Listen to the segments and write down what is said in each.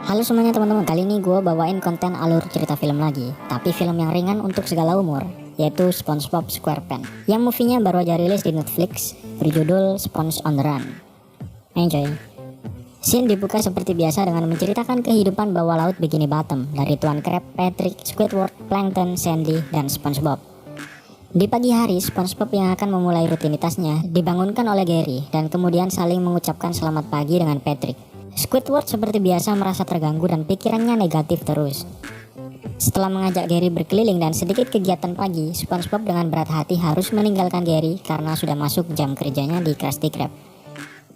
Halo semuanya teman-teman, kali ini gue bawain konten alur cerita film lagi, tapi film yang ringan untuk segala umur, yaitu SpongeBob SquarePants, yang movie-nya baru aja rilis di Netflix, berjudul Sponge on the Run. Enjoy. Scene dibuka seperti biasa dengan menceritakan kehidupan bawah laut Bikini Bottom dari Tuan Crab, Patrick, Squidward, Plankton, Sandy, dan SpongeBob. Di pagi hari, SpongeBob yang akan memulai rutinitasnya dibangunkan oleh Gary dan kemudian saling mengucapkan selamat pagi dengan Patrick. Squidward seperti biasa merasa terganggu dan pikirannya negatif terus. Setelah mengajak Gary berkeliling dan sedikit kegiatan pagi, SpongeBob dengan berat hati harus meninggalkan Gary karena sudah masuk jam kerjanya di Krusty Krab.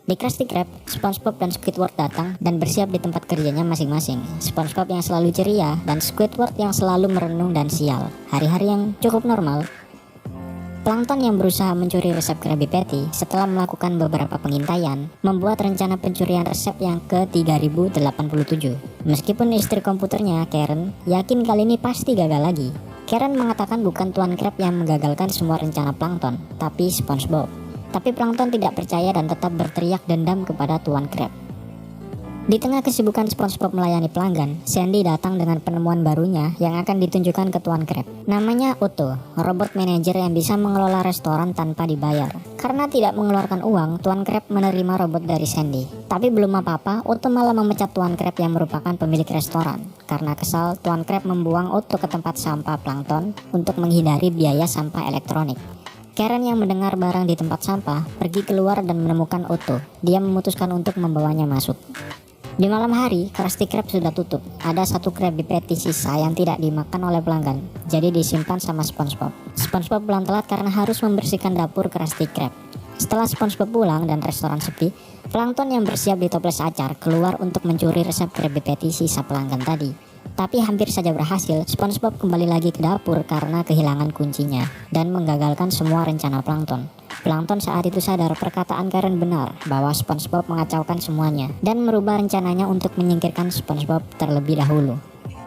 Di Krusty Krab, SpongeBob dan Squidward datang dan bersiap di tempat kerjanya masing-masing. SpongeBob yang selalu ceria dan Squidward yang selalu merenung dan sial. Hari-hari yang cukup normal. Plankton yang berusaha mencuri resep Krabby Patty setelah melakukan beberapa pengintaian membuat rencana pencurian resep yang ke-3087. Meskipun istri komputernya, Karen, yakin kali ini pasti gagal lagi. Karen mengatakan bukan Tuan Crab yang menggagalkan semua rencana Plankton, tapi SpongeBob. Tapi Plankton tidak percaya dan tetap berteriak dendam kepada Tuan Crab. Di tengah kesibukan SpongeBob melayani pelanggan, Sandy datang dengan penemuan barunya yang akan ditunjukkan ke Tuan Crab. Namanya Otto, robot manajer yang bisa mengelola restoran tanpa dibayar. Karena tidak mengeluarkan uang, Tuan Crab menerima robot dari Sandy. Tapi belum apa-apa, Otto malah memecat Tuan Crab yang merupakan pemilik restoran. Karena kesal, Tuan Crab membuang Otto ke tempat sampah Plankton untuk menghindari biaya sampah elektronik. Karen yang mendengar barang di tempat sampah pergi keluar dan menemukan Otto. Dia memutuskan untuk membawanya masuk. Di malam hari, Krusty Krab sudah tutup. Ada satu Krabby Patty sisa yang tidak dimakan oleh pelanggan, jadi disimpan sama SpongeBob. SpongeBob pulang telat karena harus membersihkan dapur Krusty Krab. Setelah SpongeBob pulang dan restoran sepi, Plankton yang bersiap di toples acar keluar untuk mencuri resep Krabby Patty sisa pelanggan tadi. Tapi hampir saja berhasil, SpongeBob kembali lagi ke dapur karena kehilangan kuncinya dan menggagalkan semua rencana Plankton. Plankton saat itu sadar perkataan Karen benar bahwa SpongeBob mengacaukan semuanya dan merubah rencananya untuk menyingkirkan SpongeBob terlebih dahulu.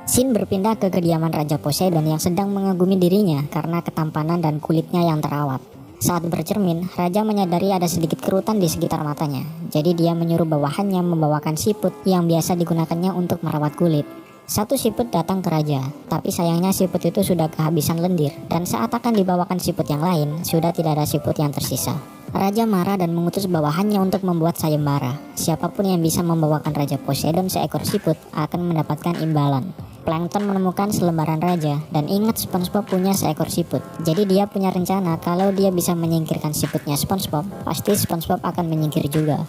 Scene berpindah ke kediaman Raja Poseidon yang sedang mengagumi dirinya karena ketampanan dan kulitnya yang terawat. Saat bercermin, Raja menyadari ada sedikit kerutan di sekitar matanya. Jadi dia menyuruh bawahannya membawakan siput yang biasa digunakannya untuk merawat kulit. Satu siput datang ke Raja, tapi sayangnya siput itu sudah kehabisan lendir, dan saat akan dibawakan siput yang lain, sudah tidak ada siput yang tersisa. Raja marah dan mengutus bawahannya untuk membuat sayembara. Siapapun yang bisa membawakan Raja Poseidon seekor siput akan mendapatkan imbalan. Plankton menemukan selembaran raja dan ingat SpongeBob punya seekor siput. Jadi dia punya rencana kalau dia bisa menyingkirkan siputnya SpongeBob, pasti SpongeBob akan menyingkir juga.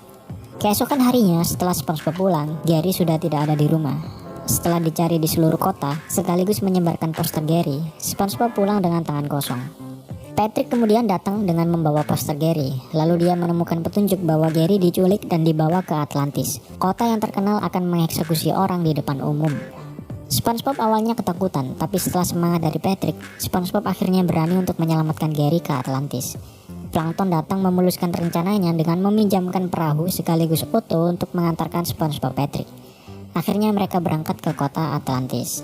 Keesokan harinya setelah SpongeBob pulang, Gary sudah tidak ada di rumah. Setelah dicari di seluruh kota, sekaligus menyebarkan poster Gary, SpongeBob pulang dengan tangan kosong. Patrick kemudian datang dengan membawa poster Gary, lalu dia menemukan petunjuk bahwa Gary diculik dan dibawa ke Atlantis, kota yang terkenal akan mengeksekusi orang di depan umum. SpongeBob awalnya ketakutan, tapi setelah semangat dari Patrick, SpongeBob akhirnya berani untuk menyelamatkan Gary ke Atlantis. Plankton datang memuluskan rencananya dengan meminjamkan perahu sekaligus Otto untuk mengantarkan SpongeBob Patrick. Akhirnya mereka berangkat ke kota Atlantis.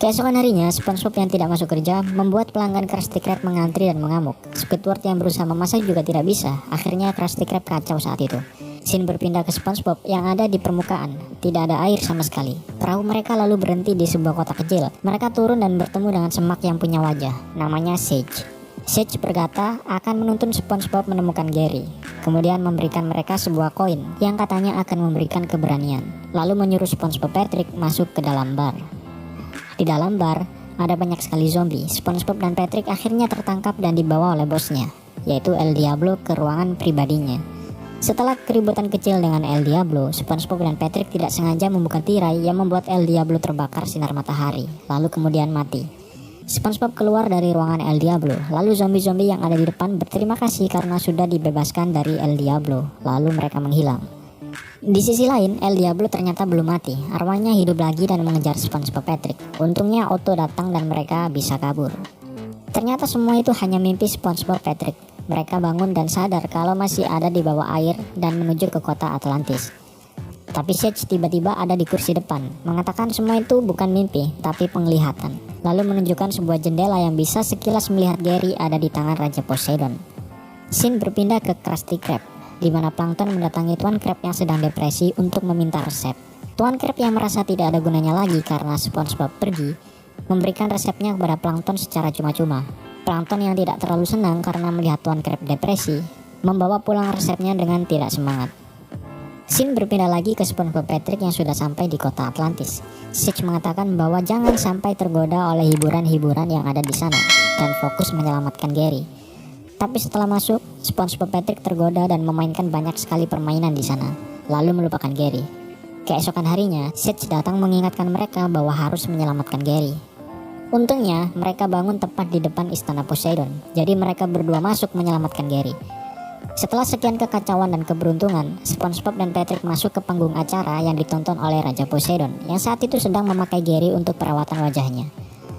Keesokan harinya, SpongeBob yang tidak masuk kerja membuat pelanggan Krusty Krab mengantri dan mengamuk. Squidward yang berusaha memasak juga tidak bisa. Akhirnya Krusty Krab kacau saat itu. Scene berpindah ke SpongeBob yang ada di permukaan. Tidak ada air sama sekali. Perahu mereka lalu berhenti di sebuah kota kecil. Mereka turun dan bertemu dengan semak yang punya wajah. Namanya Sage. Sage berkata akan menuntun SpongeBob menemukan Gary. Kemudian memberikan mereka sebuah koin yang katanya akan memberikan keberanian. Lalu menyuruh SpongeBob Patrick masuk ke dalam bar. Di dalam bar, ada banyak sekali zombie. SpongeBob dan Patrick akhirnya tertangkap dan dibawa oleh bosnya, yaitu El Diablo ke ruangan pribadinya. Setelah keributan kecil dengan El Diablo, SpongeBob dan Patrick tidak sengaja membuka tirai yang membuat El Diablo terbakar sinar matahari, lalu kemudian mati. SpongeBob keluar dari ruangan El Diablo, lalu zombie-zombie yang ada di depan berterima kasih karena sudah dibebaskan dari El Diablo, lalu mereka menghilang. Di sisi lain, El Diablo ternyata belum mati, arwahnya hidup lagi dan mengejar SpongeBob Patrick. Untungnya Otto datang dan mereka bisa kabur. Ternyata semua itu hanya mimpi SpongeBob Patrick. Mereka bangun dan sadar kalau masih ada di bawah air dan menuju ke kota Atlantis. Tapi Sage tiba-tiba ada di kursi depan, mengatakan semua itu bukan mimpi, tapi penglihatan. Lalu menunjukkan sebuah jendela yang bisa sekilas melihat Gary ada di tangan Raja Poseidon. Scene berpindah ke Krusty Krab, di mana Plankton mendatangi Tuan Crab yang sedang depresi untuk meminta resep. Tuan Crab yang merasa tidak ada gunanya lagi karena SpongeBob pergi, memberikan resepnya kepada Plankton secara cuma-cuma. Plankton yang tidak terlalu senang karena melihat Tuan Crab depresi, membawa pulang resepnya dengan tidak semangat. Scene berpindah lagi ke SpongeBob Patrick yang sudah sampai di kota Atlantis. Sage mengatakan bahwa jangan sampai tergoda oleh hiburan-hiburan yang ada di sana dan fokus menyelamatkan Gary. Tapi setelah masuk, SpongeBob Patrick tergoda dan memainkan banyak sekali permainan di sana, lalu melupakan Gary. Keesokan harinya, Sage datang mengingatkan mereka bahwa harus menyelamatkan Gary. Untungnya, mereka bangun tepat di depan istana Poseidon, jadi mereka berdua masuk menyelamatkan Gary. Setelah sekian kekacauan dan keberuntungan, SpongeBob dan Patrick masuk ke panggung acara yang ditonton oleh Raja Poseidon yang saat itu sedang memakai Gary untuk perawatan wajahnya.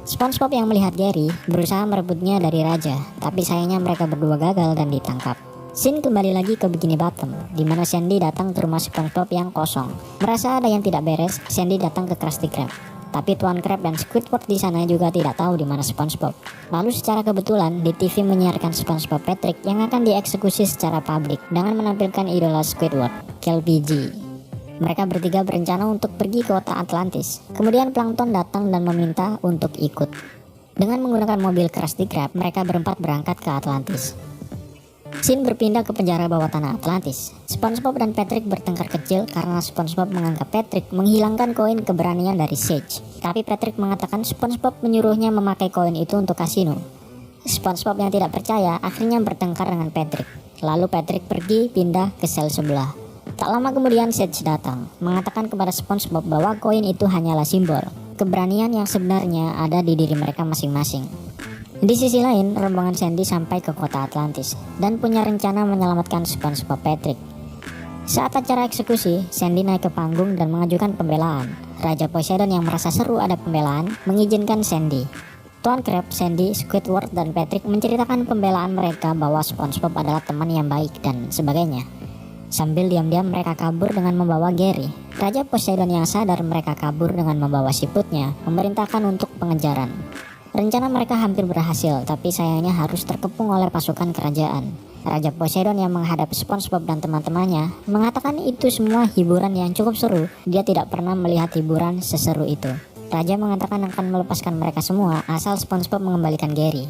SpongeBob yang melihat Gary berusaha merebutnya dari Raja, tapi sayangnya mereka berdua gagal dan ditangkap. Scene kembali lagi ke Bikini Bottom, di mana Sandy datang ke rumah SpongeBob yang kosong. Merasa ada yang tidak beres, Sandy datang ke Krusty Krab. Tapi Tuan Crab dan Squidward di sana juga tidak tahu di mana SpongeBob. Lalu secara kebetulan di TV menyiarkan SpongeBob Patrick yang akan dieksekusi secara publik dengan menampilkan idola Squidward, KLPG. Mereka bertiga berencana untuk pergi ke kota Atlantis. Kemudian Plankton datang dan meminta untuk ikut. Dengan menggunakan mobil Krusty Krab, mereka berempat berangkat ke Atlantis. Scene berpindah ke penjara bawah tanah Atlantis. SpongeBob dan Patrick bertengkar kecil karena SpongeBob menganggap Patrick menghilangkan koin keberanian dari Sage. Tapi Patrick mengatakan SpongeBob menyuruhnya memakai koin itu untuk kasino. SpongeBob yang tidak percaya akhirnya bertengkar dengan Patrick. Lalu Patrick pergi pindah ke sel sebelah. Tak lama kemudian Sage datang, mengatakan kepada SpongeBob bahwa koin itu hanyalah simbol keberanian yang sebenarnya ada di diri mereka masing-masing. Di sisi lain, rombongan Sandy sampai ke kota Atlantis dan punya rencana menyelamatkan SpongeBob Patrick. Saat acara eksekusi, Sandy naik ke panggung dan mengajukan pembelaan. Raja Poseidon yang merasa seru ada pembelaan mengizinkan Sandy. Tuan Crab, Sandy, Squidward, dan Patrick menceritakan pembelaan mereka bahwa SpongeBob adalah teman yang baik dan sebagainya. Sambil diam-diam mereka kabur dengan membawa Gary. Raja Poseidon yang sadar mereka kabur dengan membawa siputnya memerintahkan untuk pengejaran. Rencana mereka hampir berhasil, tapi sayangnya harus terkepung oleh pasukan kerajaan. Raja Poseidon yang menghadapi SpongeBob dan teman-temannya mengatakan itu semua hiburan yang cukup seru. Dia tidak pernah melihat hiburan seseru itu. Raja mengatakan akan melepaskan mereka semua asal SpongeBob mengembalikan Gary.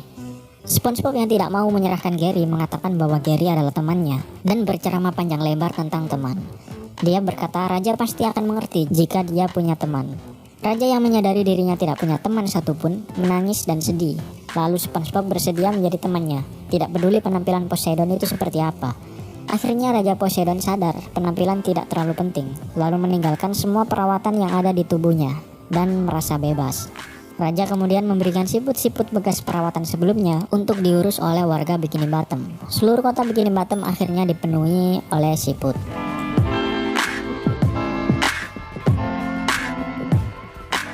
SpongeBob yang tidak mau menyerahkan Gary mengatakan bahwa Gary adalah temannya dan berceramah panjang lebar tentang teman. Dia berkata Raja pasti akan mengerti jika dia punya teman. Raja yang menyadari dirinya tidak punya teman satupun menangis dan sedih. Lalu SpongeBob bersedia menjadi temannya, tidak peduli penampilan Poseidon itu seperti apa. Akhirnya Raja Poseidon sadar penampilan tidak terlalu penting, lalu meninggalkan semua perawatan yang ada di tubuhnya dan merasa bebas. Raja kemudian memberikan siput-siput bekas perawatan sebelumnya untuk diurus oleh warga Bikini Bottom. Seluruh kota Bikini Bottom akhirnya dipenuhi oleh siput.